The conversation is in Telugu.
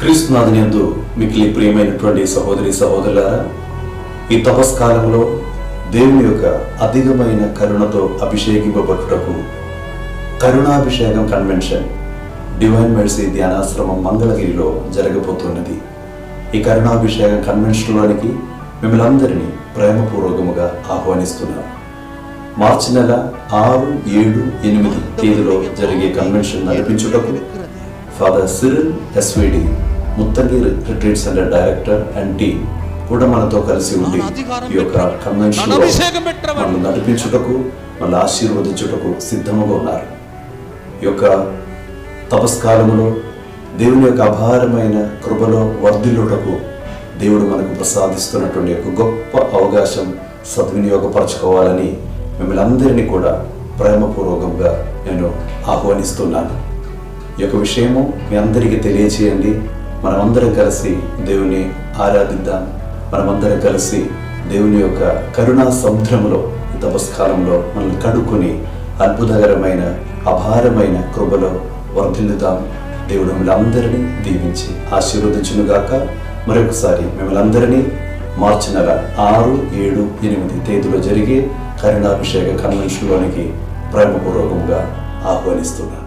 క్రీస్తునాథునియందు మిక్కిలి ప్రియమైనటువంటి సహోదరి సహోదరులారా, ఈ తపస్కాలంలో దేవుని యొక్క అధికమైన కరుణతో అభిషేకింపబడుటకు కరుణాభిషేకం కన్వెన్షన్ డివైన్ మెర్సీ ధ్యానాశ్రమం మంగళగిరిలో జరగబోతున్నది. ఈ కరుణాభిషేకం కన్వెన్షన్లోనికి మిమ్మల్ని అందరినీ ప్రేమపూర్వకముగా ఆహ్వానిస్తున్నాం. మార్చి నెల 6, 7, 8 తేదీలో జరిగే కన్వెన్షన్ నడిపించుటకు father Cyril SVD Muthagiri retreat centre director and team కూడా మనతో కలిసి ఉండి ఈ యొక్క కన్వెన్షన్ మనం నడిపించుటకు మళ్ళీ ఆశీర్వదించుటకు సిద్ధముగా ఉన్నారు. ఈ యొక్క తపస్కాలములో దేవుని యొక్క అపారమైన కృపలో వర్ధిల్లుటకు దేవుడు మనకు ప్రసాదిస్తున్నటువంటి ఒక గొప్ప అవకాశం సద్వినియోగపరచుకోవాలని మిమ్మల్ని అందరినీ కూడా ప్రేమపూర్వకంగా నేను ఆహ్వానిస్తున్నాను. ఈ యొక్క విషయము మీ అందరికీ తెలియచేయండి. మనమందరం కలిసి దేవుని ఆరాధిద్దాం. మనమందరం కలిసి దేవుని యొక్క కరుణా సముద్రంలో ఈ తపస్కాలంలో మనల్ని కడుక్కొని అద్భుతకరమైన అపారమైన కృపలో వర్ధిల్లుదాం. దేవుడు మిమ్మల్ని అందరినీ దీవించి ఆశీర్వదించునుగాక. మరొకసారి మిమ్మల్ని అందరినీ మార్చి నెల 6, 7, 8 తేదీలో జరిగే కరుణాభిషేక కన్వెన్షన్లోనికి ప్రేమపూర్వకంగా ఆహ్వానిస్తున్నాను.